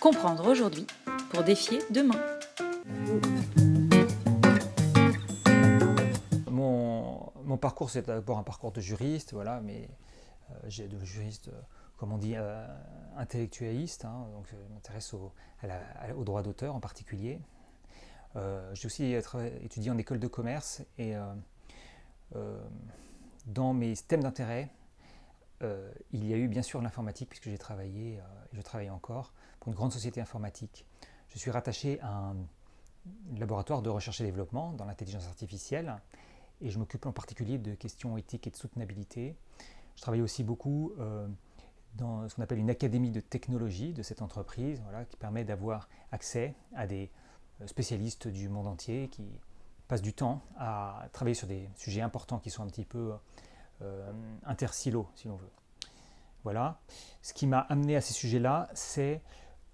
Comprendre aujourd'hui pour défier demain. Mon parcours, c'est d'abord un parcours de juriste, voilà, mais j'ai de juriste, comme on dit, intellectualiste, hein, donc je m'intéresse au droit d'auteur en particulier. J'ai aussi étudié en école de commerce et dans mes thèmes d'intérêt, il y a eu bien sûr l'informatique, puisque j'ai travaillé, et je travaille encore, pour une grande société informatique. Je suis rattaché à un laboratoire de recherche et développement dans l'intelligence artificielle, et je m'occupe en particulier de questions éthiques et de soutenabilité. Je travaille aussi beaucoup dans ce qu'on appelle une académie de technologie de cette entreprise, voilà, qui permet d'avoir accès à des spécialistes du monde entier qui passent du temps à travailler sur des sujets importants qui sont un petit peu intersilos, si l'on veut. Voilà. Ce qui m'a amené à ces sujets-là, c'est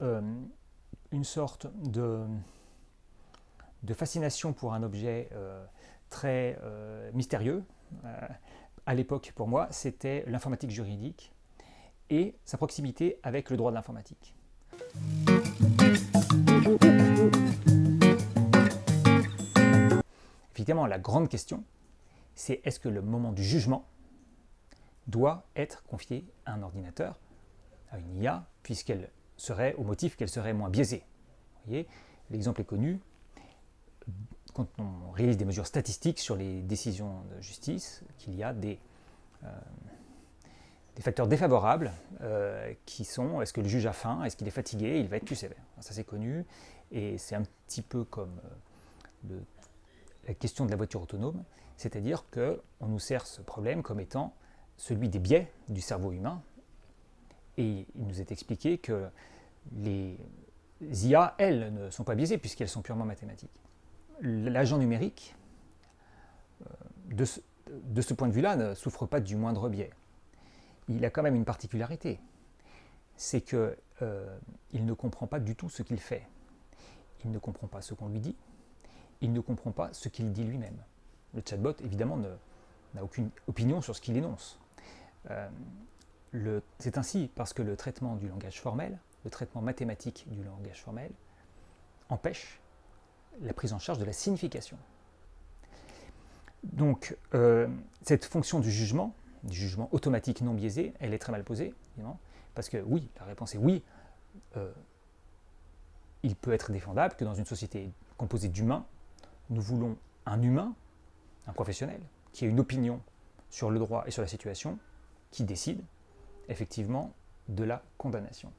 une sorte de fascination pour un objet très mystérieux. À l'époque, pour moi, c'était l'informatique juridique et sa proximité avec le droit de l'informatique. Évidemment, la grande question, c'est est-ce que le moment du jugement doit être confié à un ordinateur, à une IA, puisqu'elle serait, au motif qu'elle serait moins biaisée. Vous voyez, l'exemple est connu. Quand on réalise des mesures statistiques sur les décisions de justice, qu'il y a des facteurs défavorables qui sont, est-ce que le juge a faim, est-ce qu'il est fatigué, il va être plus sévère. Ça c'est connu, et c'est un petit peu comme la question de la voiture autonome, c'est-à-dire qu'on nous sert ce problème comme étant celui des biais du cerveau humain, et il nous est expliqué que les IA, elles, ne sont pas biaisées puisqu'elles sont purement mathématiques. L'agent numérique, de ce point de vue-là, ne souffre pas du moindre biais. Il a quand même une particularité, c'est qu'il ne comprend pas du tout ce qu'il fait. Il ne comprend pas ce qu'on lui dit, il ne comprend pas ce qu'il dit lui-même. Le chatbot, évidemment, n'a aucune opinion sur ce qu'il énonce. C'est ainsi parce que le traitement du langage formel, le traitement mathématique du langage formel, empêche la prise en charge de la signification. Donc, cette fonction du jugement automatique non biaisé, elle est très mal posée, évidemment, parce que oui, la réponse est oui, il peut être défendable que dans une société composée d'humains, nous voulons un humain, un professionnel, qui a une opinion sur le droit et sur la situation, qui décide effectivement de la condamnation.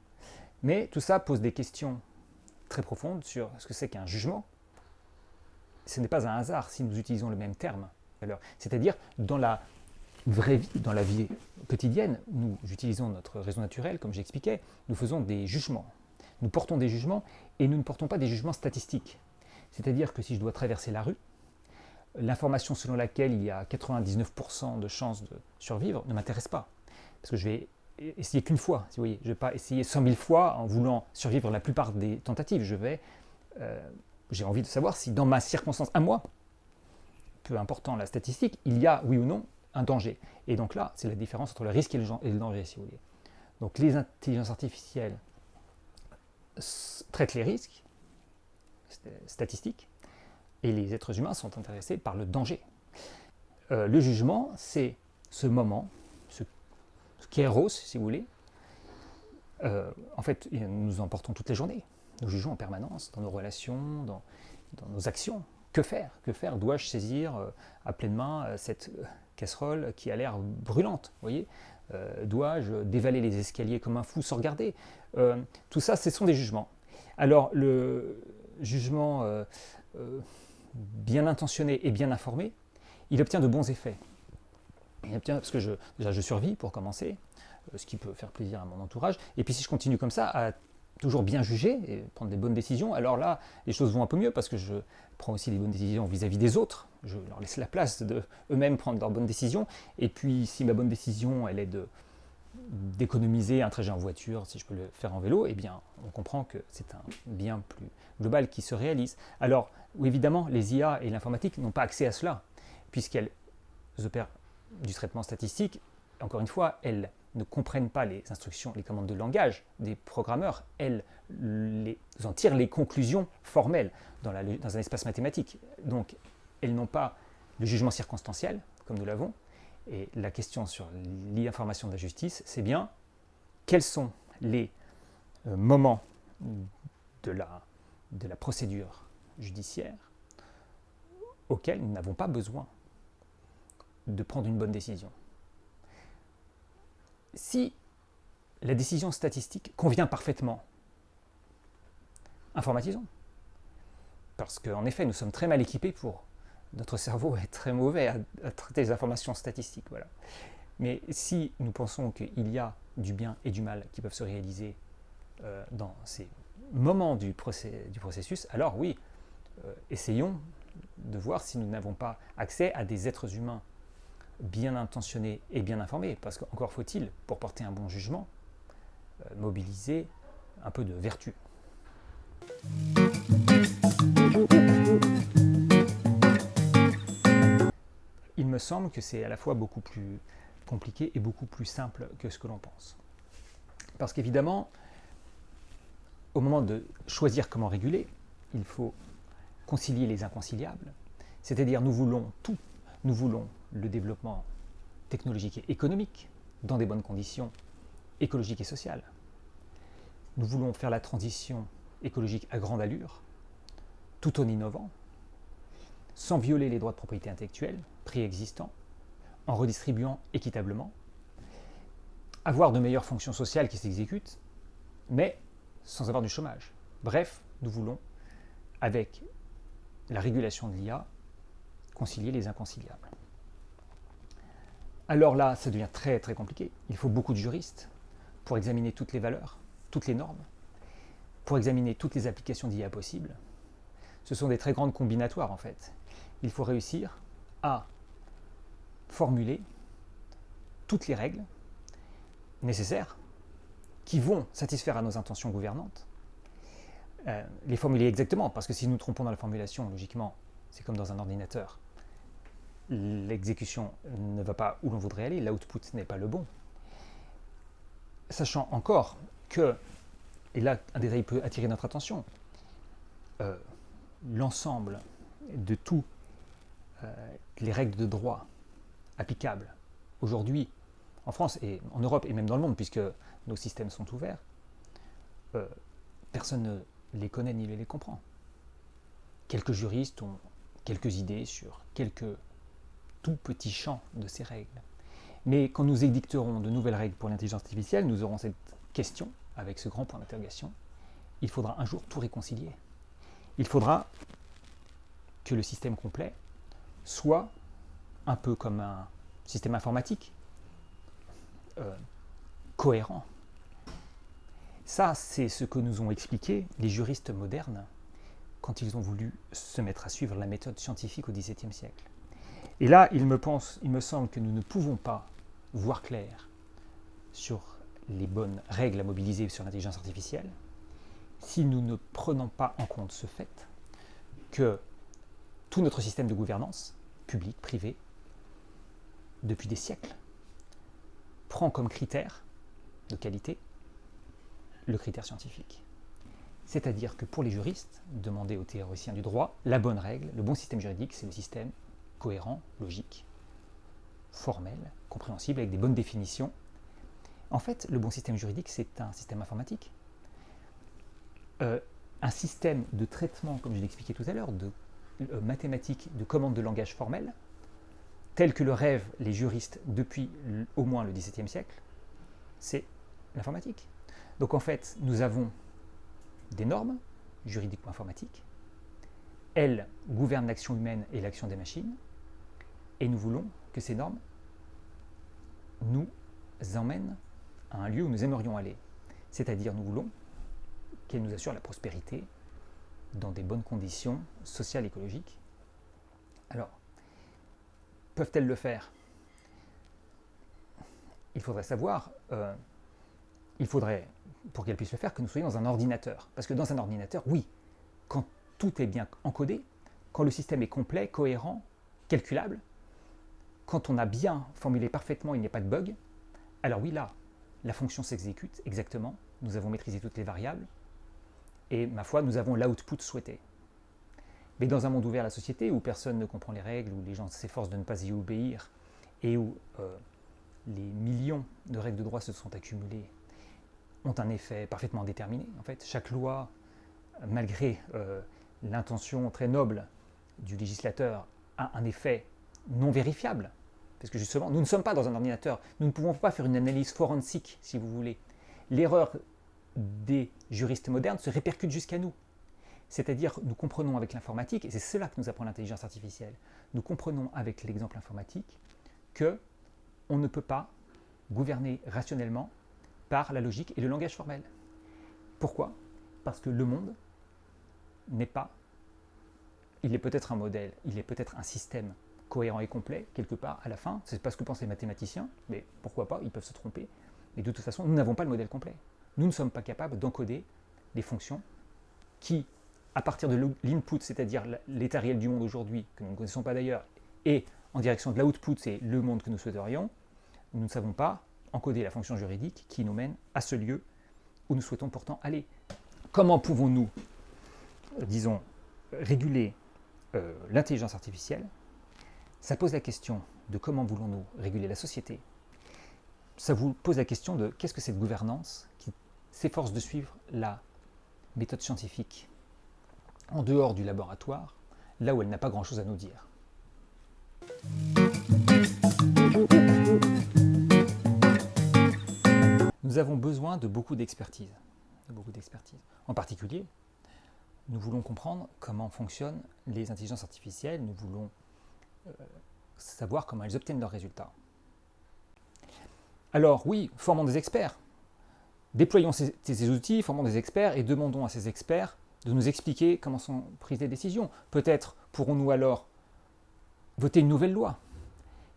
Mais tout ça pose des questions très profondes sur ce que c'est qu'un jugement. Ce n'est pas un hasard si nous utilisons le même terme. C'est-à-dire, dans la vraie vie, dans la vie quotidienne, nous utilisons notre raison naturelle, comme j'expliquais, nous faisons des jugements. Nous portons des jugements et nous ne portons pas des jugements statistiques. C'est-à-dire que si je dois traverser la rue, l'information selon laquelle il y a 99% de chances de survivre ne m'intéresse pas. Parce que je vais essayer qu'une fois, si vous voyez. Je ne vais pas essayer 100 000 fois en voulant survivre la plupart des tentatives. J'ai envie de savoir si dans ma circonstance à moi, peu important la statistique, il y a, oui ou non, un danger. Et donc là, c'est la différence entre le risque et le danger, si vous voulez. Donc les intelligences artificielles traitent les risques statistiques, et les êtres humains sont intéressés par le danger. Le jugement, c'est ce moment, ce kéros, si vous voulez. En fait, nous en portons toutes les journées. Nous jugeons en permanence, dans nos relations, dans nos actions. Que faire? Que faire? Dois-je saisir à pleine main cette casserole qui a l'air brûlante, voyez? Dois-je dévaler les escaliers comme un fou sans regarder? Tout ça, ce sont des jugements. Alors, le jugement bien intentionné et bien informé, il obtient de bons effets. Il obtient, parce que déjà je survis pour commencer, ce qui peut faire plaisir à mon entourage, et puis si je continue comme ça, à toujours bien juger et prendre des bonnes décisions, alors là, les choses vont un peu mieux parce que je prends aussi des bonnes décisions vis-à-vis des autres. Je leur laisse la place d'eux-mêmes prendre leurs bonnes décisions. Et puis, si ma bonne décision, elle est d'économiser un trajet en voiture, si je peux le faire en vélo, eh bien, on comprend que c'est un bien plus global qui se réalise. Alors, évidemment, les IA et l'informatique n'ont pas accès à cela, puisqu'elles opèrent du traitement statistique. Encore une fois, elles ne comprennent pas les instructions, les commandes de langage des programmeurs. Elles en tirent les conclusions formelles dans un espace mathématique. Donc, elles n'ont pas le jugement circonstanciel, comme nous l'avons. Et la question sur l'information de la justice, c'est bien quels sont les moments de la procédure judiciaire auxquels nous n'avons pas besoin de prendre une bonne décision. Si la décision statistique convient parfaitement, informatisons. Parce qu'en effet, nous sommes très mal équipés pour... Notre cerveau est très mauvais à traiter les informations statistiques. Voilà. Mais si nous pensons qu'il y a du bien et du mal qui peuvent se réaliser dans ces moments du processus, alors oui, essayons de voir si nous n'avons pas accès à des êtres humains bien intentionnés et bien informés. Parce qu'encore faut-il, pour porter un bon jugement, mobiliser un peu de vertu. Il me semble que c'est à la fois beaucoup plus compliqué et beaucoup plus simple que ce que l'on pense. Parce qu'évidemment, au moment de choisir comment réguler, il faut concilier les inconciliables, c'est-à-dire nous voulons tout, nous voulons le développement technologique et économique dans des bonnes conditions écologiques et sociales. Nous voulons faire la transition écologique à grande allure, tout en innovant, sans violer les droits de propriété intellectuelle préexistants, en redistribuant équitablement, avoir de meilleures fonctions sociales qui s'exécutent, mais sans avoir du chômage. Bref, nous voulons, avec la régulation de l'IA, concilier les inconciliables. Alors là, ça devient très très compliqué. Il faut beaucoup de juristes pour examiner toutes les valeurs, toutes les normes, pour examiner toutes les applications d'IA possibles. Ce sont des très grandes combinatoires en fait. Il faut réussir à formuler toutes les règles nécessaires qui vont satisfaire à nos intentions gouvernantes, les formuler exactement, parce que si nous trompons dans la formulation, logiquement, c'est comme dans un ordinateur, l'exécution ne va pas où l'on voudrait aller, l'output n'est pas le bon. Sachant encore que, et là un détail peut attirer notre attention, l'ensemble de toutes les règles de droit applicables aujourd'hui en France et en Europe et même dans le monde, puisque nos systèmes sont ouverts, personne ne les connaît ni ne les comprend. Quelques juristes ont quelques idées sur quelques tout petits champs de ces règles. Mais quand nous édicterons de nouvelles règles pour l'intelligence artificielle, nous aurons cette question avec ce grand point d'interrogation. Il faudra un jour tout réconcilier. Il faudra que le système complet soit un peu comme un système informatique, cohérent. Ça, c'est ce que nous ont expliqué les juristes modernes quand ils ont voulu se mettre à suivre la méthode scientifique au XVIIe siècle. Et là, il me semble que nous ne pouvons pas voir clair sur les bonnes règles à mobiliser sur l'intelligence artificielle si nous ne prenons pas en compte ce fait que tout notre système de gouvernance, public, privé, depuis des siècles, prend comme critère de qualité le critère scientifique. C'est-à-dire que pour les juristes, demander aux théoriciens du droit, la bonne règle, le bon système juridique, c'est le système cohérent, logique, formel, compréhensible, avec des bonnes définitions. En fait, le bon système juridique, c'est un système informatique. Un système de traitement, comme je l'expliquais tout à l'heure, de mathématiques, de commandes de langage formel, tel que le rêvent les juristes depuis au moins le XVIIe siècle, c'est l'informatique. Donc en fait, nous avons des normes juridico-informatiques, elles gouvernent l'action humaine et l'action des machines, et nous voulons que ces normes nous emmènent à un lieu où nous aimerions aller. C'est-à-dire, nous voulons qu'elles nous assurent la prospérité dans des bonnes conditions sociales et écologiques. Alors, peuvent-elles le faire? Il faudrait savoir, il faudrait, pour qu'elles puissent le faire, que nous soyons dans un ordinateur. Parce que dans un ordinateur, oui, quand tout est bien encodé, quand le système est complet, cohérent, calculable, quand on a bien formulé parfaitement, il n'y a pas de bug, alors oui, là, la fonction s'exécute exactement, nous avons maîtrisé toutes les variables, et ma foi, nous avons l'output souhaité. Mais dans un monde ouvert à la société, où personne ne comprend les règles, où les gens s'efforcent de ne pas y obéir, et où les millions de règles de droit se sont accumulées, ont un effet parfaitement déterminé. En fait, chaque loi, malgré l'intention très noble du législateur, a un effet non vérifiable. Parce que justement, nous ne sommes pas dans un ordinateur, nous ne pouvons pas faire une analyse forensique, si vous voulez. L'erreur des juristes modernes se répercute jusqu'à nous. C'est-à-dire, nous comprenons avec l'informatique, et c'est cela que nous apprend l'intelligence artificielle, nous comprenons avec l'exemple informatique que on ne peut pas gouverner rationnellement par la logique et le langage formel. Pourquoi? Parce que le monde n'est pas, il est peut-être un modèle, il est peut-être un système cohérent et complet, quelque part, à la fin, c'est pas ce que pensent les mathématiciens, mais pourquoi pas, ils peuvent se tromper, mais de toute façon, nous n'avons pas le modèle complet. Nous ne sommes pas capables d'encoder des fonctions qui, à partir de l'input, c'est-à-dire l'état réel du monde aujourd'hui, que nous ne connaissons pas d'ailleurs, et en direction de l'output, c'est le monde que nous souhaiterions, nous ne savons pas encoder la fonction juridique qui nous mène à ce lieu où nous souhaitons pourtant aller. Comment pouvons-nous, disons, réguler l'intelligence artificielle? Ça pose la question de comment voulons-nous réguler la société. Ça vous pose la question de qu'est-ce que cette gouvernance qui s'efforce de suivre la méthode scientifique en dehors du laboratoire, là où elle n'a pas grand-chose à nous dire. Nous avons besoin de beaucoup d'expertise. En particulier, nous voulons comprendre comment fonctionnent les intelligences artificielles, nous voulons savoir comment elles obtiennent leurs résultats. Alors oui, formons des experts. Déployons ces outils, formons des experts et demandons à ces experts de nous expliquer comment sont prises les décisions. Peut-être pourrons-nous alors voter une nouvelle loi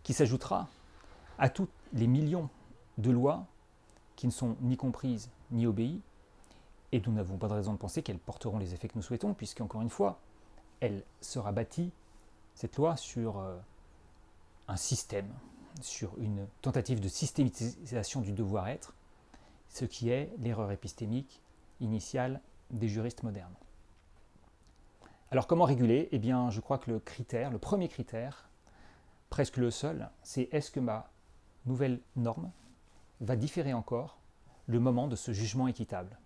qui s'ajoutera à tous les millions de lois qui ne sont ni comprises ni obéies, et nous n'avons pas de raison de penser qu'elles porteront les effets que nous souhaitons, puisqu'encore une fois, elle sera bâtie, cette loi, sur un système, sur une tentative de systématisation du devoir-être, ce qui est l'erreur épistémique initiale des juristes modernes. Alors comment réguler? Eh bien, je crois que le premier critère, presque le seul, c'est est-ce que ma nouvelle norme va différer encore le moment de ce jugement équitable?